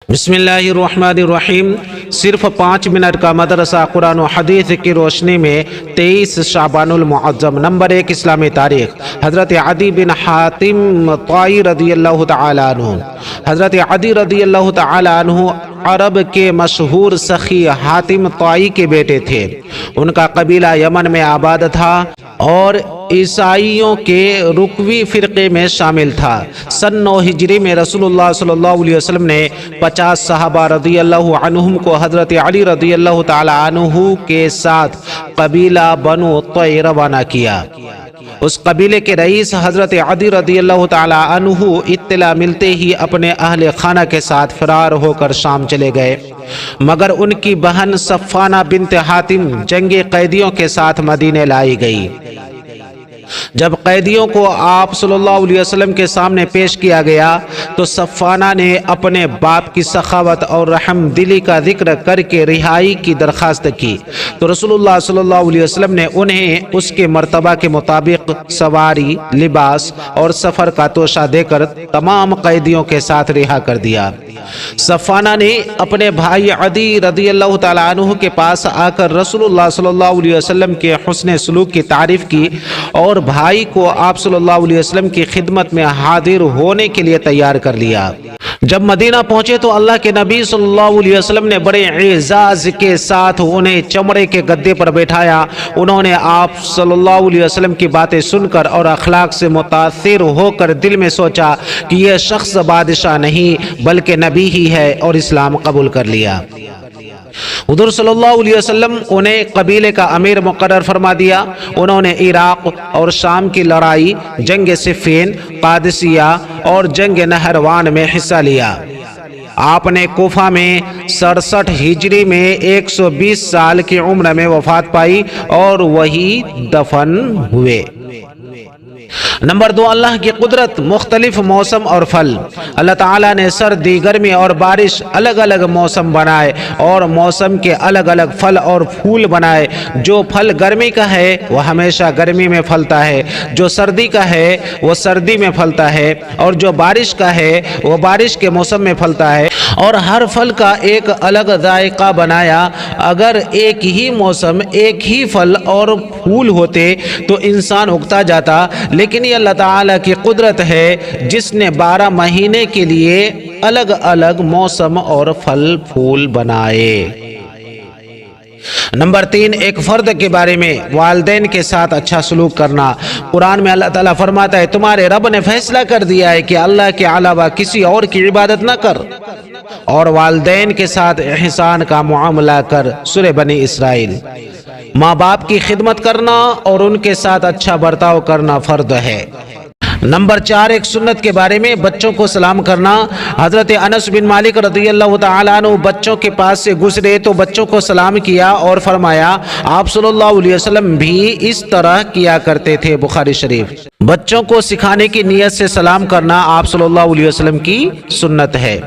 بسم اللہ الرحمن الرحیم۔ صرف 5 منٹ کا مدرسہ قرآن و حدیث کی روشنی میں 23 شعبان المعظم۔ نمبر 1 اسلامی تاریخ۔ حضرت عدی بن حاتم طائی رضی اللہ تعالی عنہ۔ حضرت عدی رضی اللہ تعالی عنہ عرب کے مشہور سخی حاتم طائی کے بیٹے تھے۔ ان کا قبیلہ یمن میں آباد تھا اور عیسائیوں کے رکوی فرقے میں شامل تھا۔ سن 9 ہجری میں رسول اللہ صلی اللہ علیہ وسلم نے 50 صحابہ رضی اللہ عنہم کو حضرت علی رضی اللہ تعالی عنہ کے ساتھ قبیلہ بنو طی روانہ کیا۔ اس قبیلے کے رئیس حضرت عدی رضی اللہ تعالی عنہ اطلاع ملتے ہی اپنے اہل خانہ کے ساتھ فرار ہو کر شام چلے گئے، مگر ان کی بہن صفانہ بنت حاتم جنگ قیدیوں کے ساتھ مدینے لائی گئی۔ جب قیدیوں کو آپ صلی اللہ علیہ وسلم کے سامنے پیش کیا گیا تو صفانہ نے اپنے باپ کی سخاوت اور رحم دلی کا ذکر کر کے رہائی کی درخواست کی، تو رسول اللہ صلی اللہ علیہ وسلم نے انہیں اس کے مرتبہ کے مطابق سواری، لباس اور سفر کا توشہ دے کر تمام قیدیوں کے ساتھ رہا کر دیا۔ صفانہ نے اپنے بھائی عدی رضی اللہ تعالی عنہ کے پاس آ کر رسول اللہ صلی اللہ علیہ وسلم کے حسن سلوک کی تعریف کی اور بھائی کو آپ صلی اللہ علیہ وسلم کی خدمت میں حاضر ہونے کے لیے تیار کر لیا۔ جب مدینہ پہنچے تو اللہ کے نبی صلی اللہ علیہ وسلم نے بڑے اعزاز کے ساتھ انہیں چمڑے کے گدے پر بیٹھایا۔ انہوں نے آپ صلی اللہ علیہ وسلم کی باتیں سن کر اور اخلاق سے متاثر ہو کر دل میں سوچا کہ یہ شخص بادشاہ نہیں بلکہ نبی ہی ہے، اور اسلام قبول کر لیا۔ حضور صلی اللہ علیہ وسلم انہیں قبیلے کا امیر مقرر فرما دیا۔ انہوں نے عراق اور شام کی لڑائی، جنگ صفین، قادسیہ اور جنگ نہروان میں حصہ لیا۔ آپ نے کوفہ میں 67 ہجری میں 120 سال کی عمر میں وفات پائی اور وہی دفن ہوئے۔ نمبر 2 اللہ کی قدرت، مختلف موسم اور پھل۔ اللہ تعالیٰ نے سردی، گرمی اور بارش الگ الگ موسم بنائے اور موسم کے الگ الگ پھل اور پھول بنائے۔ جو پھل گرمی کا ہے وہ ہمیشہ گرمی میں پھلتا ہے، جو سردی کا ہے وہ سردی میں پھلتا ہے، اور جو بارش کا ہے وہ بارش کے موسم میں پھلتا ہے، اور ہر پھل کا ایک الگ ذائقہ بنایا۔ اگر ایک ہی موسم، ایک ہی پھل اور پھول ہوتے تو انسان اگتا جاتا، لیکن یہ اللہ تعالیٰ کی قدرت ہے جس نے 12 مہینے کے لیے الگ الگ موسم اور پھل پھول بنائے۔ نمبر 3 ایک فرد کے بارے میں والدین کے ساتھ اچھا سلوک کرنا۔ قرآن میں اللہ تعالیٰ فرماتا ہے تمہارے رب نے فیصلہ کر دیا ہے کہ اللہ کے علاوہ کسی اور کی عبادت نہ کر اور والدین کے ساتھ احسان کا معاملہ کر۔ سورہ بنی اسرائیل۔ ماں باپ کی خدمت کرنا اور ان کے ساتھ اچھا برتاؤ کرنا فرض ہے۔ نمبر 4 ایک سنت کے بارے میں بچوں کو سلام کرنا۔ حضرت انس بن مالک رضی اللہ تعالیٰ عنہ بچوں کے پاس سے گزرے تو بچوں کو سلام کیا اور فرمایا آپ صلی اللہ علیہ وسلم بھی اس طرح کیا کرتے تھے۔ بخاری شریف۔ بچوں کو سکھانے کی نیت سے سلام کرنا آپ صلی اللہ علیہ وسلم کی سنت ہے۔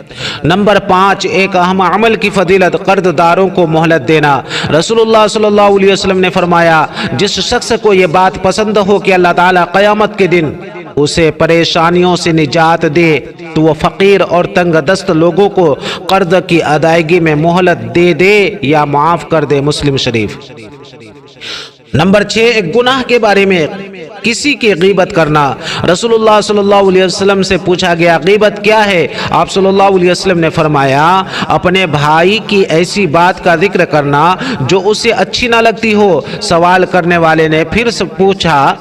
نمبر 5 ایک اہم عمل کی فضیلت، قرض داروں کو مہلت دینا۔ رسول اللہ صلی اللہ علیہ وسلم نے فرمایا جس شخص کو یہ بات پسند ہو کہ اللہ تعالیٰ قیامت کے دن اسے پریشانیوں سے نجات دے تو وہ فقیر اور تنگ دست لوگوں کو قرض کی ادائیگی میں مہلت دے دے یا معاف کر دے۔ مسلم شریف۔ نمبر 6 ایک گناہ کے بارے میں کسی کی غیبت کرنا۔ رسول اللہ صلی اللہ علیہ وسلم سے پوچھا گیا غیبت کیا ہے؟ آپ صلی اللہ علیہ وسلم نے فرمایا اپنے بھائی کی ایسی بات کا ذکر کرنا جو اسے اچھی نہ لگتی ہو۔ سوال کرنے والے نے پھر سے پوچھا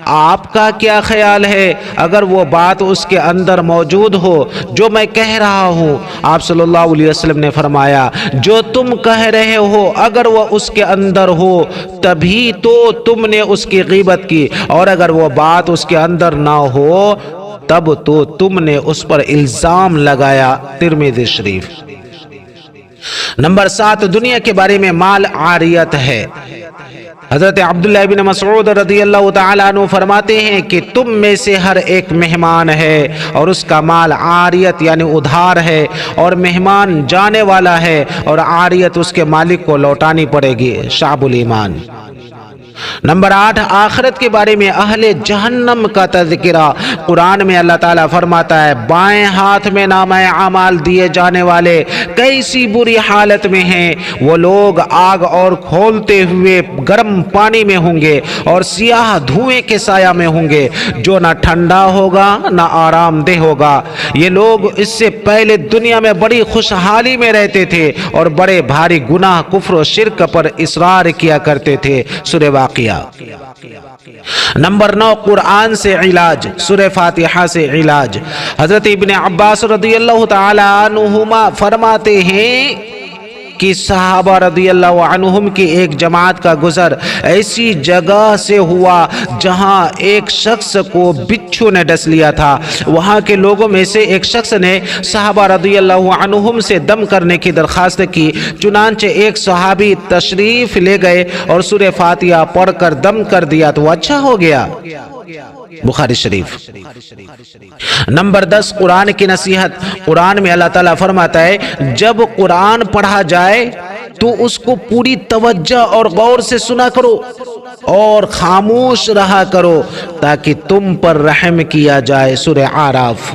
آپ کا کیا خیال ہے اگر وہ بات اس کے اندر موجود ہو جو میں کہہ رہا ہوں؟ آپ صلی اللہ علیہ وسلم نے فرمایا جو تم کہہ رہے ہو اگر وہ اس کے اندر ہو تبھی تو تم نے اس کی غیبت کی، اور اگر وہ بات اس کے اندر نہ ہو تب تو تم نے اس پر الزام لگایا۔ ترمذی شریف۔ نمبر 7 دنیا کے بارے میں مال عاریت ہے۔ حضرت عبداللہ بن مسعود رضی اللہ تعالیٰ عنہ فرماتے ہیں کہ تم میں سے ہر ایک مہمان ہے اور اس کا مال عاریت یعنی ادھار ہے، اور مہمان جانے والا ہے اور عاریت اس کے مالک کو لوٹانی پڑے گی۔ شعب الایمان۔ نمبر 8، آخرت کے بارے میں اہل جہنم کا تذکرہ۔ قرآن میں اللہ تعالیٰ فرماتا ہے بائیں ہاتھ میں نامہ اعمال دیے جانے والے کیسی بری حالت میں ہیں، وہ لوگ آگ اور کھولتے ہوئے گرم پانی میں ہوں گے اور سیاہ دھوئیں کے سایہ میں ہوں گے جو نہ ٹھنڈا ہوگا نہ آرام دہ ہوگا۔ یہ لوگ اس سے پہلے دنیا میں بڑی خوشحالی میں رہتے تھے اور بڑے بھاری گناہ کفر و شرک پر اصرار کیا کرتے تھے۔ سورہ واقعہ۔ نمبر 9، قرآن سے علاج، سورہ فاتحہ سے علاج۔ حضرت ابن عباس رضی اللہ تعالی عنہما فرماتے ہیں کہ صحابہ رضی اللہ عنہم کی ایک جماعت کا گزر ایسی جگہ سے ہوا جہاں ایک شخص کو بچھو نے ڈس لیا تھا۔ وہاں کے لوگوں میں سے ایک شخص نے صحابہ رضی اللہ عنہم سے دم کرنے کی درخواست کی، چنانچہ ایک صحابی تشریف لے گئے اور سورہ فاتحہ پڑھ کر دم کر دیا تو اچھا ہو گیا۔ بخاری شریف۔ نمبر 10، قرآن کی نصیحت۔ قرآن میں اللہ تعالیٰ فرماتا ہے جب قرآن پڑھا جائے تو اس کو پوری توجہ اور غور سے سنا کرو اور خاموش رہا کرو تاکہ تم پر رحم کیا جائے۔ سورہ اعراف۔